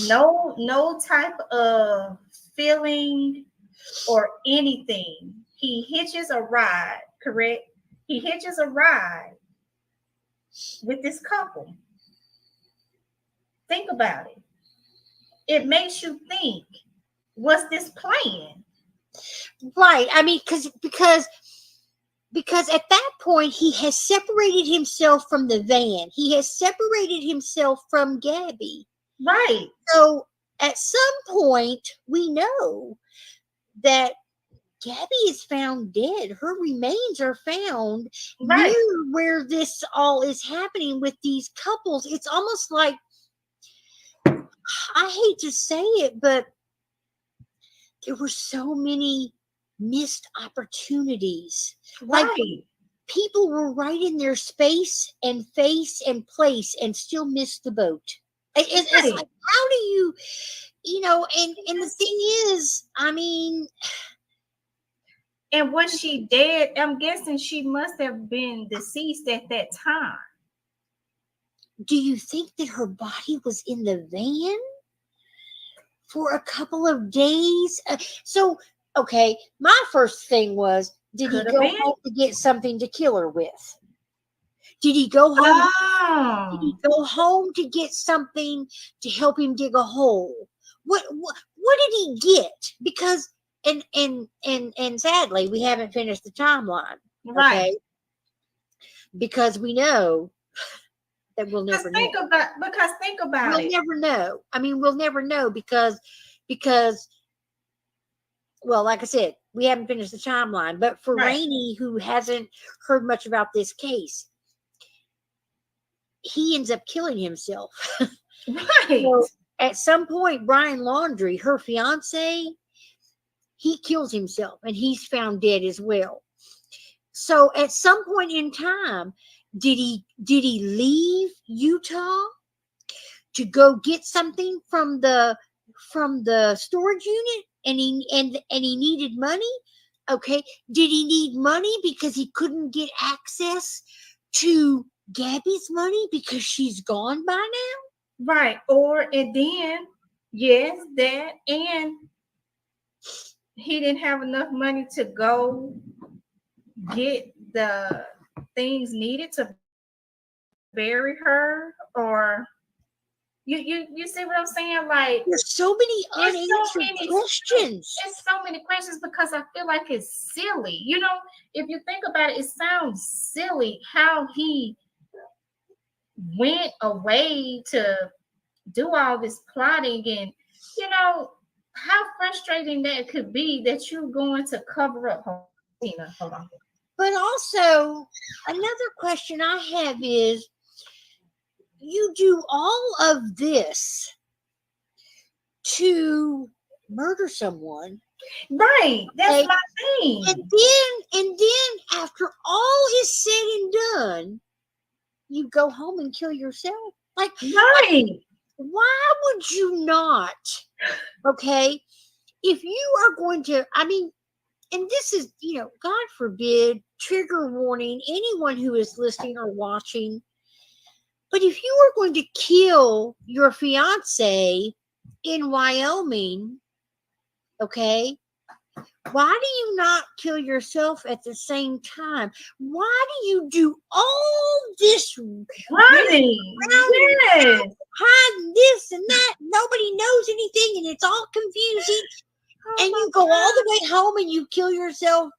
no type of feeling or anything. He hitches a ride, correct? He hitches a ride with this couple. Think about it. It makes you think, what's this plan? Right. I mean, because at that point he has separated himself from the van. He has separated himself from Gabby. Right. So at some point we know that Gabby is found dead. Her remains are found near where this all is happening with these couples. It's almost like, I hate to say it, but there were so many missed opportunities. Right. Like people were right in their space and face and place and still missed the boat. It's like, how do you know, and the thing is, I mean, and was she dead? I'm guessing she must have been deceased at that time. Do you think that her body was in the van for a couple of days? So, okay, my first thing was, did he go home to get something to kill her with? Did he go home? Oh. Did he go home to get something to help him dig a hole? What did he get? Because and sadly, we haven't finished the timeline. Right. Okay? Because we know that we'll never know. Think about it. We'll never know. I mean, we'll never know because well, like I said, we haven't finished the timeline. But for Rainey, who hasn't heard much about this case, he ends up killing himself. Right. So at some point, Brian Laundrie, her fiance, he kills himself and he's found dead as well. So at some point in time, did he leave Utah to go get something from the storage unit and he needed money? Okay. Did he need money because he couldn't get access to Gabby's money because she's gone by now? Right. And then, yes, that, and he didn't have enough money to go get the things needed to bury her, or you see what I'm saying? Like, there's so many unanswered questions. It's so many questions because I feel like it's silly. You know, if you think about it, it sounds silly how he went away to do all this plotting, and you know how frustrating that could be that you're going to cover up. Hold on. But also, another question I have is, you do all of this to murder someone. Right. That's my thing. And then after all is said and done, you go home and kill yourself. Like, right. Why would you not? Okay. If you are going to, I mean, and this is, God forbid, trigger warning, anyone who is listening or watching. But if you are going to kill your fiance in Wyoming, okay, why do you not kill yourself at the same time? Why do you do all this Running. Yes. hiding this and that? Nobody knows anything and it's all confusing. And you go all the way home and you kill yourself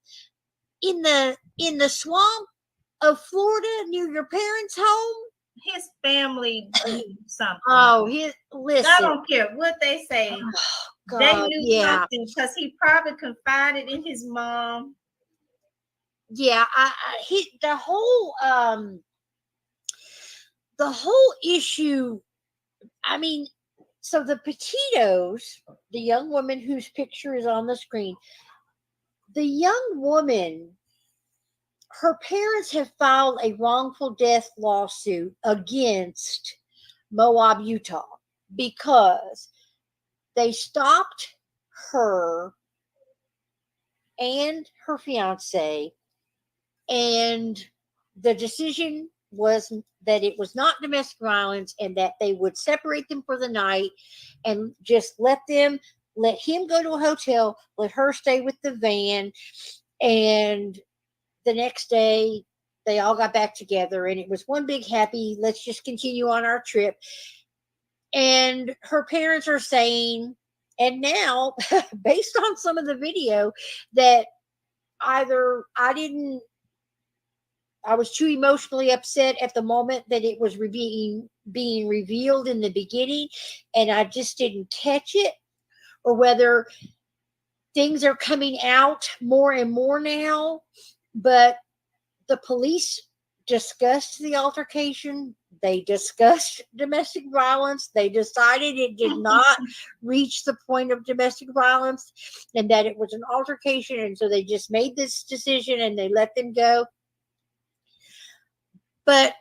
in the swamp of Florida near your parents' home. His family knew something. Oh, listen. I don't care what they say. God, they knew something because he probably confided in his mom. Yeah, the whole issue. I mean, so the Petitos, the young woman whose picture is on the screen, the young woman, her parents have filed a wrongful death lawsuit against Moab, Utah, because they stopped her and her fiance, and the decision was that it was not domestic violence and that they would separate them for the night and just let him go to a hotel, let her stay with the van, and the next day they all got back together and it was one big happy, let's just continue on our trip. And her parents are saying, and now based on some of the video, that either I was too emotionally upset at the moment that it was being revealed in the beginning and I just didn't catch it, or whether things are coming out more and more now. But the police discussed the altercation. They discussed domestic violence. They decided it did not reach the point of domestic violence and that it was an altercation. And so they just made this decision and they let them go. But,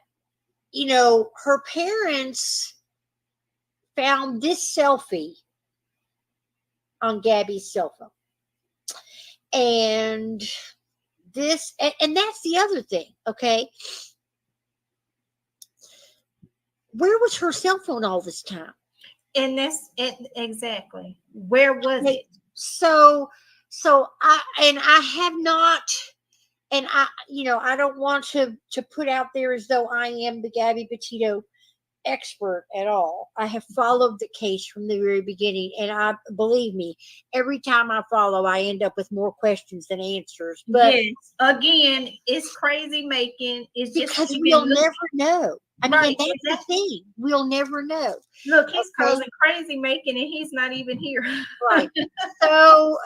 her parents found this selfie on Gabby's cell phone. And and that's the other thing, okay? Where was her cell phone all this time? And that's it exactly. Where was it? So I have not, and I don't want to put out there as though I am the Gabby Petito expert at all. I have followed the case from the very beginning, and believe me, every time I follow, I end up with more questions than answers. But yes, again, it's crazy making. It's just because we'll never know. I mean, right, that's exactly. the thing. We'll never know. Look, he's causing crazy making, and he's not even here. Right. So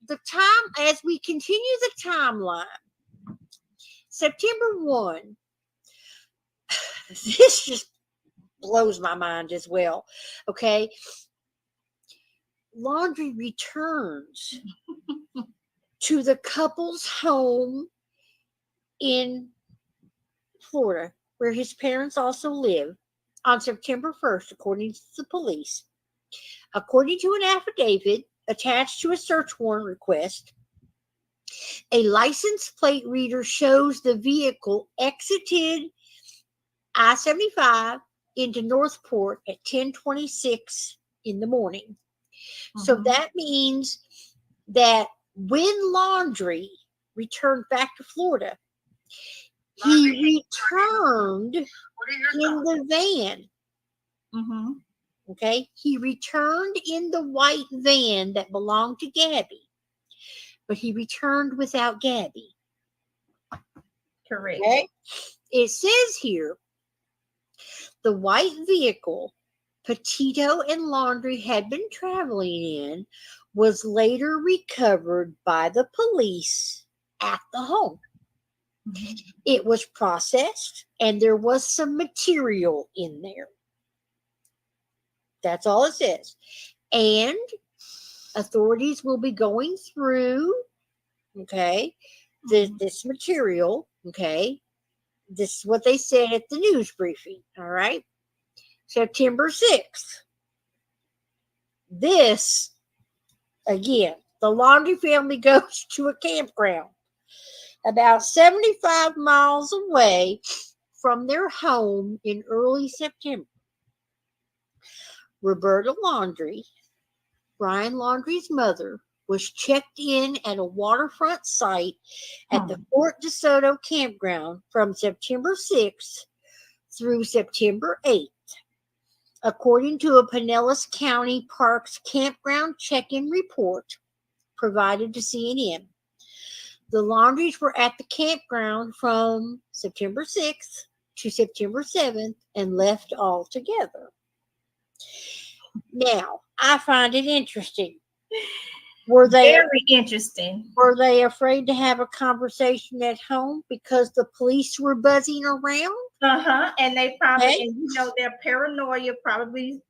the time, as we continue the timeline, September 1, this just blows my mind as well. Okay. Laundrie returns to the couple's home in Florida, where his parents also live, on September 1st, according to the police. According to an affidavit attached to a search warrant request, a license plate reader shows the vehicle exited I-75 into Northport at 10:26 in the morning. Mm-hmm. So that means that when Laundrie returned back to Florida, he returned in the van. Mm-hmm. Okay. He returned in the white van that belonged to Gabby, but he returned without Gabby. Correct. Okay? It says here, the white vehicle Petito and Laundrie had been traveling in was later recovered by the police at the home. Mm-hmm. It was processed and there was some material in there. That's all it says. And authorities will be going through, okay, this material, okay. This is what they said at the news briefing, all right. September 6th. This, again, the Laundrie family goes to a campground about 75 miles away from their home in early September. Roberta Laundrie, Brian Laundrie's mother, was checked in at a waterfront site at the Fort DeSoto campground from September 6th through September 8th. According to a Pinellas County Parks campground check-in report provided to CNN, the Laundries were at the campground from September 6th to September 7th and left altogether. Now, I find it interesting. Very interesting. Were they afraid to have a conversation at home because the police were buzzing around? And they probably, and you know, their paranoia probably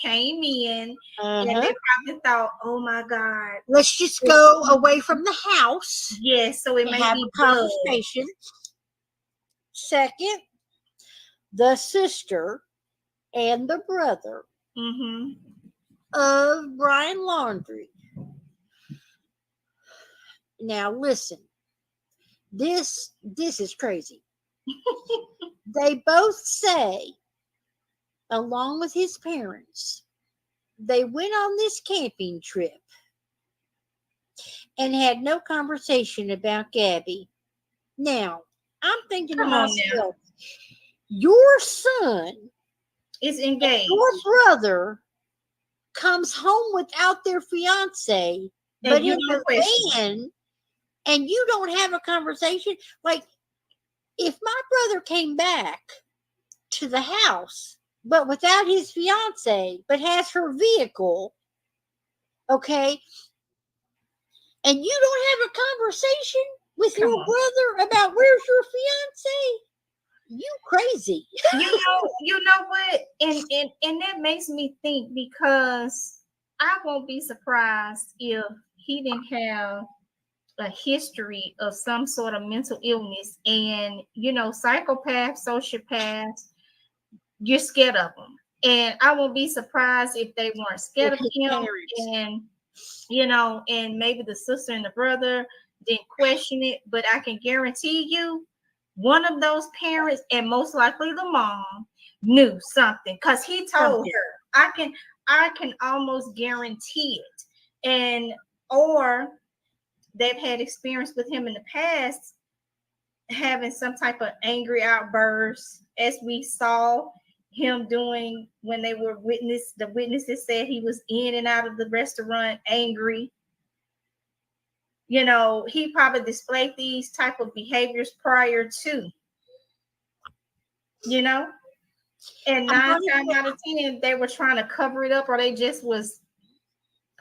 came in, and they probably thought, "Oh my God, let's just go away from the house." Yes, so it may have be a conversation. Second, the sister and the brother of Brian Laundrie. Now listen, this is crazy. They both say, along with his parents, they went on this camping trip and had no conversation about Gabby. Now, I'm thinking to myself, your son is engaged. Your brother comes home without their fiance, but in the van, and you don't have a conversation. Like, if my brother came back to the house, but without his fiance, but has her vehicle, okay, and you don't have a conversation with your brother about where's your fiance, you crazy. You know what? And that makes me think, because I won't be surprised if he didn't have a history of some sort of mental illness. And you know, psychopaths, sociopaths, you're scared of them. And I won't be surprised if they weren't scared of him. And you know, and maybe the sister and the brother didn't question it, but I can guarantee you, one of those parents, and most likely the mom, knew something, because he told her. I can almost guarantee it. And or they've had experience with him in the past, having some type of angry outbursts, as we saw him doing when they were the witnesses said he was in and out of the restaurant angry. You know, he probably displayed these type of behaviors prior to, you know, and 9 times out of 10, they were trying to cover it up, or they just was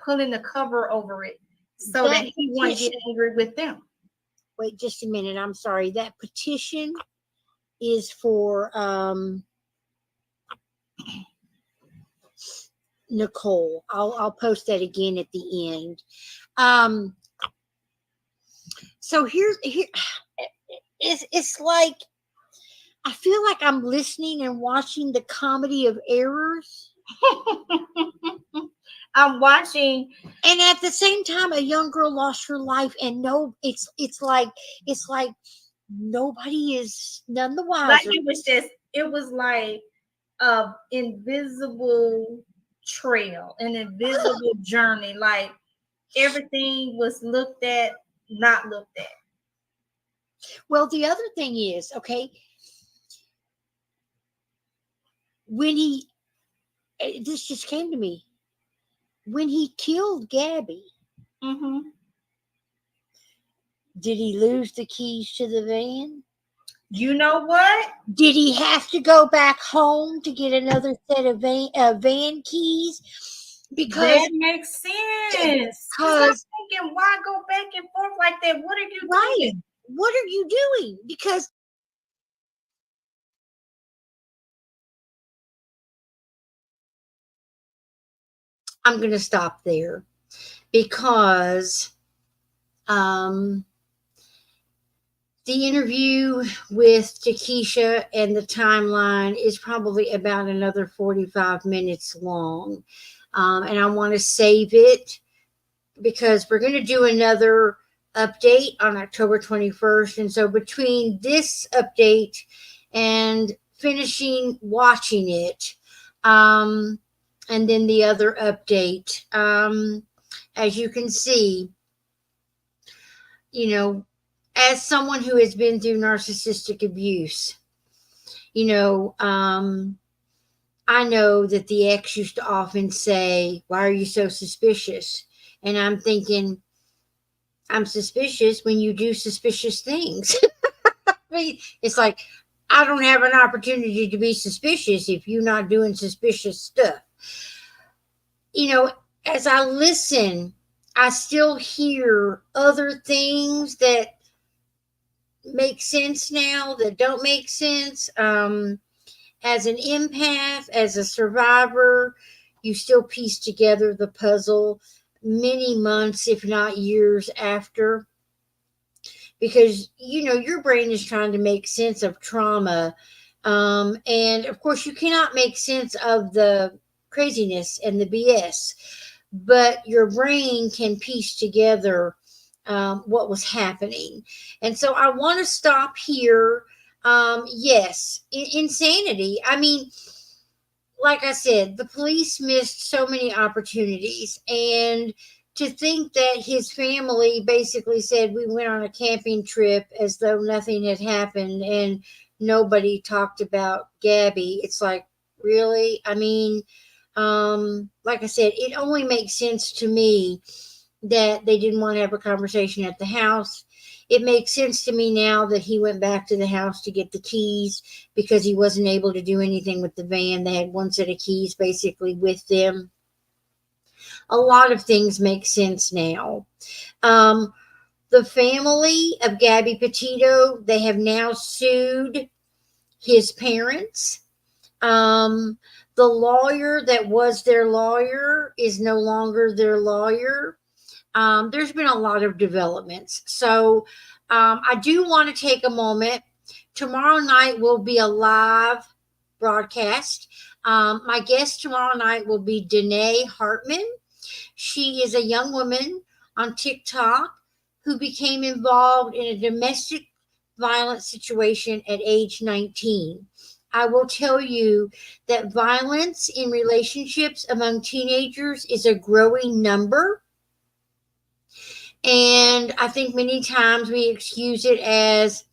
pulling the cover over it so that he wouldn't get angry with them. Wait just a minute. I'm sorry. That petition is for Nicole. I'll post that again at the end. So here it's like I feel like I'm listening and watching the comedy of errors. I'm watching, and at the same time, a young girl lost her life, and it's like nobody is none the wiser. Like it was like an invisible trail, an invisible journey. Like everything was looked at, not looked at. Well, the other thing is, okay, when this just came to me, when he killed Gabby, did he lose the keys to the van? You know what? Did he have to go back home to get another set of van keys? Because that makes sense. Because I'm thinking, why go back and forth like that? What are you doing? What are you doing? Because I'm going to stop there, because The interview with TeKesha and the timeline is probably about another 45 minutes long. And I want to save it because we're going to do another update on October 21st. And so between this update and finishing watching it, and then the other update, as you can see, as someone who has been through narcissistic abuse, I know that the ex used to often say, "Why are you so suspicious?" And I'm thinking, I'm suspicious when you do suspicious things. I mean, it's like, I don't have an opportunity to be suspicious if you're not doing suspicious stuff. As I listen, I still hear other things that make sense now that don't make sense. As an empath, as a survivor, you still piece together the puzzle many months, if not years after, because your brain is trying to make sense of trauma, and of course you cannot make sense of the craziness and the BS, but your brain can piece together what was happening. And so I want to stop here. Yes, insanity. I mean, like I said, the police missed so many opportunities. And to think that his family basically said we went on a camping trip as though nothing had happened and nobody talked about Gabby. It's like, really? I mean, like I said, it only makes sense to me that they didn't want to have a conversation at the house. It makes sense to me now that he went back to the house to get the keys because he wasn't able to do anything with the van. They had one set of keys basically with them. A lot of things make sense now. The family of Gabby Petito, they have now sued his parents. The lawyer that was their lawyer is no longer their lawyer. There's been a lot of developments. So I do want to take a moment. Tomorrow night will be a live broadcast. My guest tomorrow night will be Danae Hartman. She is a young woman on TikTok who became involved in a domestic violence situation at age 19. I will tell you that violence in relationships among teenagers is a growing number. And I think many times we excuse it as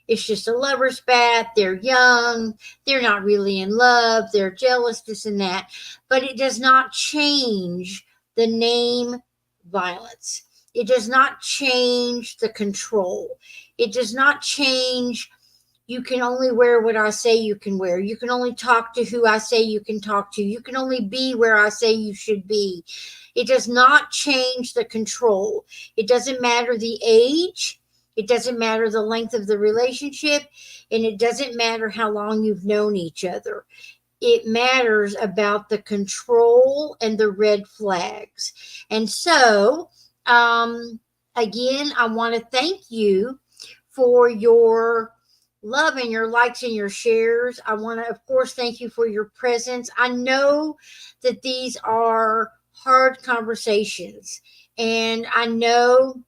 it's just a lover's bat. They're young. They're not really in love. They're jealous, this and that. But it does not change the name violence. It does not change the control. It does not change you can only wear what I say you can wear. You can only talk to who I say you can talk to. You can only be where I say you should be. It does not change the control. It doesn't matter the age. It doesn't matter the length of the relationship. And it doesn't matter how long you've known each other. It matters about the control and the red flags. And so, again, I want to thank you for your love and your likes and your shares. I want to, of course, thank you for your presence. I know that these are hard conversations, and I know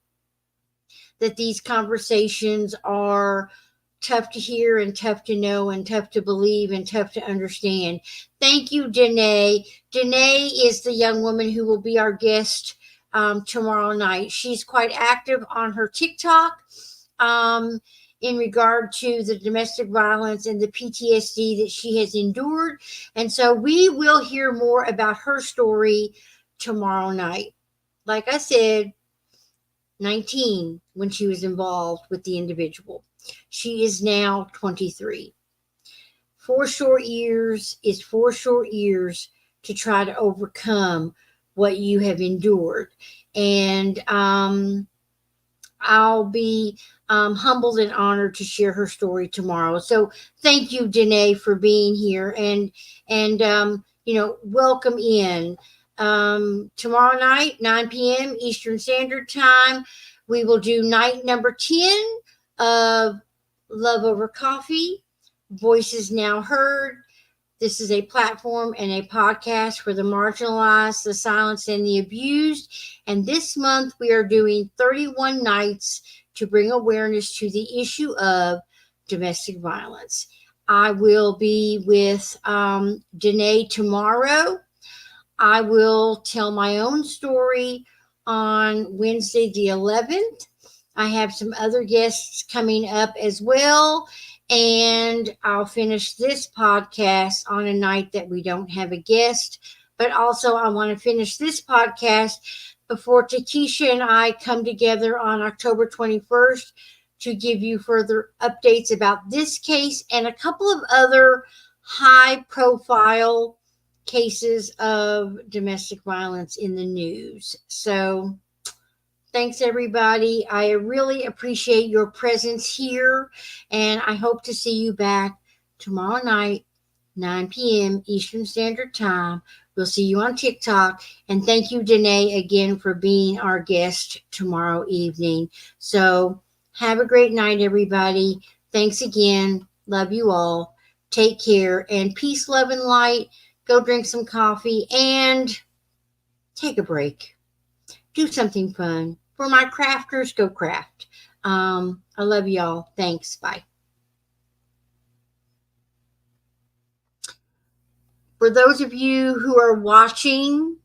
that these conversations are tough to hear and tough to know and tough to believe and tough to understand. Thank you, Danae. Danae is the young woman who will be our guest tomorrow night. She's quite active on her TikTok in regard to the domestic violence and the PTSD that she has endured. And so we will hear more about her story tomorrow night. Like I said, 19 when she was involved with the individual. She is now 23. 4 short years is 4 short years to try to overcome what you have endured. And I'll be humbled and honored to share her story tomorrow. So thank you, Danae, for being here, and welcome in. Tomorrow night, 9 p.m. Eastern Standard Time, we will do night number 10 of Love Over Coffee, Voices Now Heard. This is a platform and a podcast for the marginalized, the silenced, and the abused. And this month we are doing 31 nights to bring awareness to the issue of domestic violence. I will be with Danae tomorrow. I will tell my own story on Wednesday the 11th. I have some other guests coming up as well. And I'll finish this podcast on a night that we don't have a guest. But also, I want to finish this podcast before TeKesha and I come together on October 21st to give you further updates about this case and a couple of other high profile cases of domestic violence in the news. So, thanks, everybody. I really appreciate your presence here, and I hope to see you back tomorrow night, 9 p.m. Eastern Standard Time. We'll see you on TikTok. And thank you, Danae, again for being our guest tomorrow evening. So have a great night, everybody. Thanks again. Love you all. Take care, and peace, love, and light. Go drink some coffee and take a break. Do something fun. For my crafters, go craft. I love y'all. Thanks. Bye. For those of you who are watching,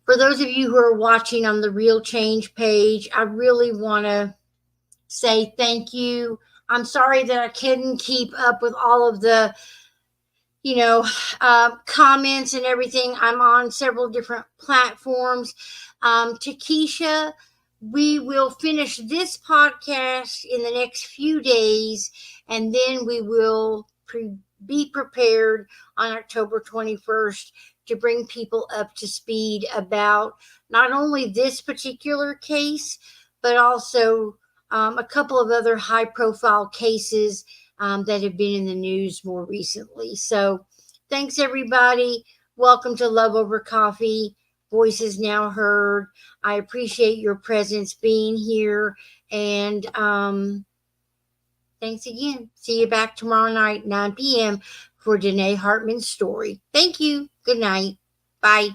on the Real Change page, I really want to say thank you. I'm sorry that I couldn't keep up with all of the comments and everything. I'm on several different platforms. TeKesha, we will finish this podcast in the next few days, and then we will be prepared on October 21st to bring people up to speed about not only this particular case, but also a couple of other high-profile cases that have been in the news more recently. So thanks, everybody. Welcome to Love Over Coffee. Voices Now Heard. I appreciate your presence being here. And thanks again. See you back tomorrow night, 9 p.m. for Danae Hartman's story. Thank you. Good night. Bye.